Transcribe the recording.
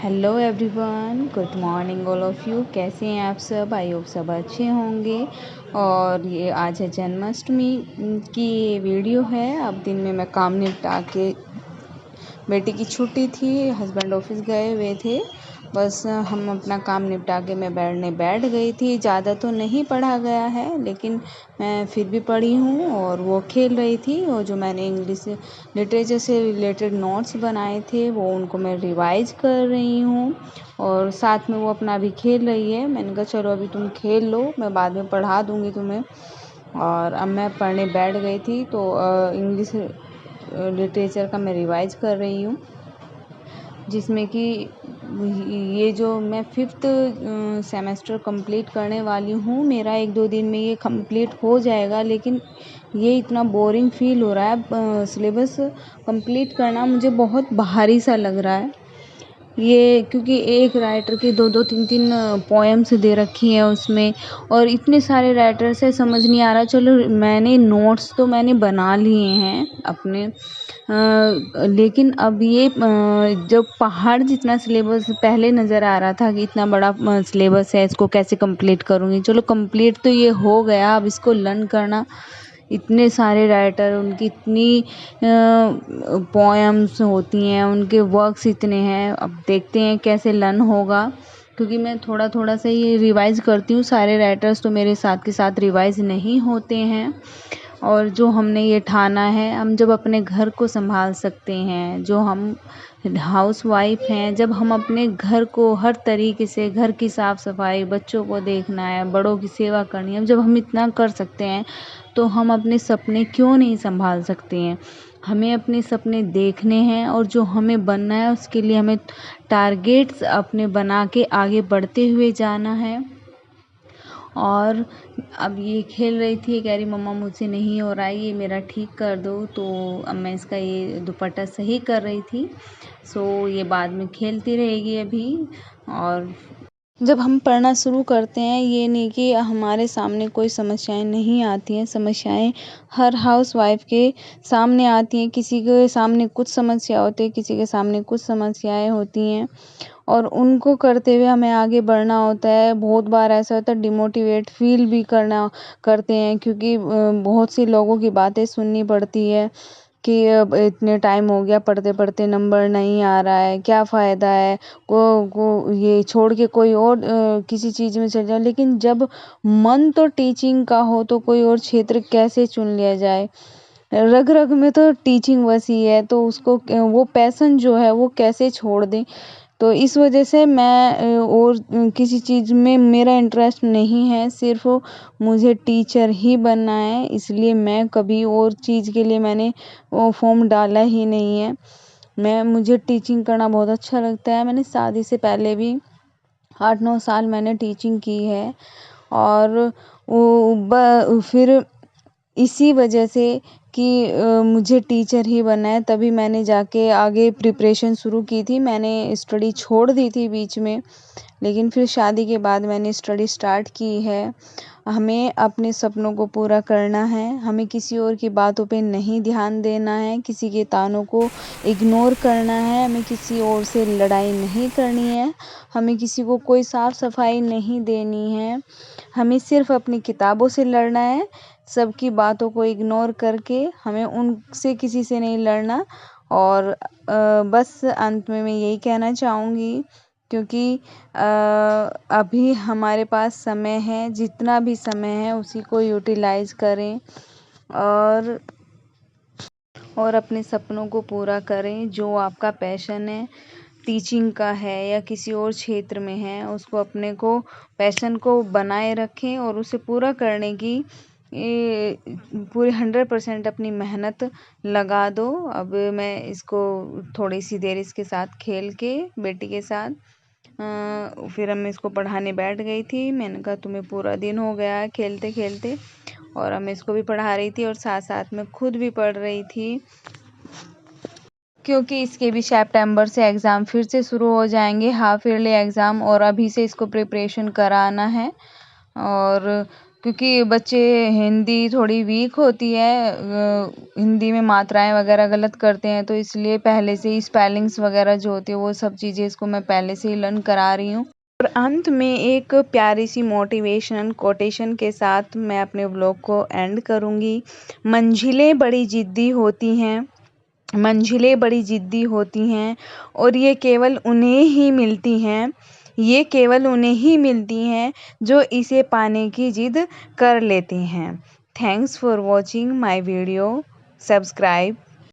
Hello everyone, good morning all of you. कैसे हैं आप सब? आई होप सब अच्छे होंगे। और ये आज है जन्माष्टमी की ये वीडियो है। अब दिन में मैं काम निपटा के, बेटी की छुट्टी थी, हस्बैंड ऑफिस गए हुए थे, बस हम अपना काम निपटा के मैं बैठ गई थी। ज़्यादा तो नहीं पढ़ा गया है, लेकिन मैं फिर भी पढ़ी हूँ। और वो खेल रही थी, और जो मैंने इंग्लिश लिटरेचर से रिलेटेड नोट्स बनाए थे वो उनको मैं रिवाइज कर रही हूँ, और साथ में वो अपना भी खेल रही है। मैंने कहा चलो अभी तुम खेल लो, मैं बाद में पढ़ा दूँगी तुम्हें। और अब मैं पढ़ने बैठ गई थी, तो इंग्लिश लिटरेचर का मैं रिवाइज कर रही हूँ, जिसमें कि ये जो मैं 5th सेमेस्टर कंप्लीट करने वाली हूँ। मेरा 1-2 दिन में ये कंप्लीट हो जाएगा, लेकिन ये इतना बोरिंग फील हो रहा है। सिलेबस कंप्लीट करना मुझे बहुत भारी सा लग रहा है। ये क्योंकि एक राइटर की 2-2 3-3 पोएम्स दे रखी हैं उसमें, और इतने सारे राइटर से समझ नहीं आ रहा। चलो मैंने नोट्स तो मैंने बना लिए हैं अपने, लेकिन अब ये जब पहाड़ जितना सिलेबस पहले नज़र आ रहा था कि इतना बड़ा सिलेबस है, इसको कैसे कंप्लीट करूँगी। चलो कंप्लीट तो ये हो गया, अब इसको लर्न करना। इतने सारे राइटर, उनकी इतनी पोएम्स होती हैं, उनके वर्क्स इतने हैं। अब देखते हैं कैसे लर्न होगा, क्योंकि मैं थोड़ा थोड़ा सा ये रिवाइज़ करती हूँ। सारे राइटर्स तो मेरे साथ के साथ रिवाइज़ नहीं होते हैं। और जो हमने ये ठाना है, हम जब अपने घर को संभाल सकते हैं, जो हम हाउस वाइफ हैं, जब हम अपने घर को हर तरीके से, घर की साफ़ सफाई, बच्चों को देखना है, बड़ों की सेवा करनी है, जब हम इतना कर सकते हैं, तो हम अपने सपने क्यों नहीं संभाल सकते हैं। हमें अपने सपने देखने हैं, और जो हमें बनना है उसके लिए हमें टारगेट्स अपने बना के आगे बढ़ते हुए जाना है। और अब ये खेल रही थी, कह रही मम्मा मुझसे नहीं हो रहा है, ये मेरा ठीक कर दो। तो अब मैं इसका ये दुपट्टा सही कर रही थी। सो ये बाद में खेलती रहेगी अभी। और जब हम पढ़ना शुरू करते हैं, ये नहीं कि हमारे सामने कोई समस्याएं नहीं आती हैं। समस्याएं हर हाउस वाइफ के सामने आती हैं। किसी के सामने कुछ समस्या होती है, किसी के सामने कुछ समस्याएं होती हैं, और उनको करते हुए हमें आगे बढ़ना होता है। बहुत बार ऐसा होता है डिमोटिवेट फील भी करते हैं, क्योंकि बहुत सी लोगों की बातें सुननी पड़ती है कि अब इतने टाइम हो गया पढ़ते पढ़ते, नंबर नहीं आ रहा है, क्या फ़ायदा है, को ये छोड़ के कोई और किसी चीज़ में चल जाओ। लेकिन जब मन तो टीचिंग का हो, तो कोई और क्षेत्र कैसे चुन लिया जाए। रग रग में तो टीचिंग बसी है, तो उसको वो पैशन जो है वो कैसे छोड़ दें। तो इस वजह से मैं और किसी चीज़ में मेरा इंटरेस्ट नहीं है, सिर्फ़ मुझे टीचर ही बनना है। इसलिए मैं कभी और चीज़ के लिए मैंने वो फॉर्म डाला ही नहीं है। मुझे टीचिंग करना बहुत अच्छा लगता है। मैंने शादी से पहले भी 8-9 साल मैंने टीचिंग की है। और फिर इसी वजह से कि मुझे टीचर ही बनना है, तभी मैंने जाके आगे प्रिपरेशन शुरू की थी। मैंने स्टडी छोड़ दी थी बीच में, लेकिन फिर शादी के बाद मैंने स्टडी स्टार्ट की है। हमें अपने सपनों को पूरा करना है, हमें किसी और की बातों पे नहीं ध्यान देना है, किसी के तानों को इग्नोर करना है, हमें किसी और से लड़ाई नहीं करनी है, हमें किसी को कोई साफ सफाई नहीं देनी है। हमें सिर्फ अपनी किताबों से लड़ना है, सबकी बातों को इग्नोर करके हमें उनसे किसी से नहीं लड़ना। और बस अंत में मैं यही कहना चाहूँगी, क्योंकि अभी हमारे पास समय है, जितना भी समय है उसी को यूटिलाइज़ करें, और अपने सपनों को पूरा करें। जो आपका पैशन है, टीचिंग का है या किसी और क्षेत्र में है, उसको अपने को पैशन को बनाए रखें, और उसे पूरा करने की ये पूरी 100% अपनी मेहनत लगा दो। अब मैं इसको थोड़ी सी देर इसके साथ खेल के, बेटी के साथ, फिर मैं इसको पढ़ाने बैठ गई थी। मैंने कहा तुम्हें पूरा दिन हो गया है खेलते खेलते, और मैं इसको भी पढ़ा रही थी और साथ साथ में खुद भी पढ़ रही थी, क्योंकि इसके भी सितंबर से एग्ज़ाम फिर से शुरू हो जाएंगे, हाफ ईयरली एग्ज़ाम, और अभी से इसको प्रिपरेशन कराना है। और क्योंकि बच्चे हिंदी थोड़ी वीक होती है, हिंदी में मात्राएं वगैरह गलत करते हैं, तो इसलिए पहले से ही स्पेलिंग्स वगैरह जो होती है वो सब चीज़ें इसको मैं पहले से ही लर्न करा रही हूँ। और अंत में एक प्यारी सी मोटिवेशनल कोटेशन के साथ मैं अपने व्लॉग को एंड करूँगी। मंजिलें बड़ी ज़िद्दी होती हैं, मंजिलें बड़ी ज़िद्दी होती हैं और ये केवल उन्हें ही मिलती हैं, ये केवल उन्हें ही मिलती हैं जो इसे पाने की ज़िद कर लेते हैं। Thanks for watching my video. Subscribe.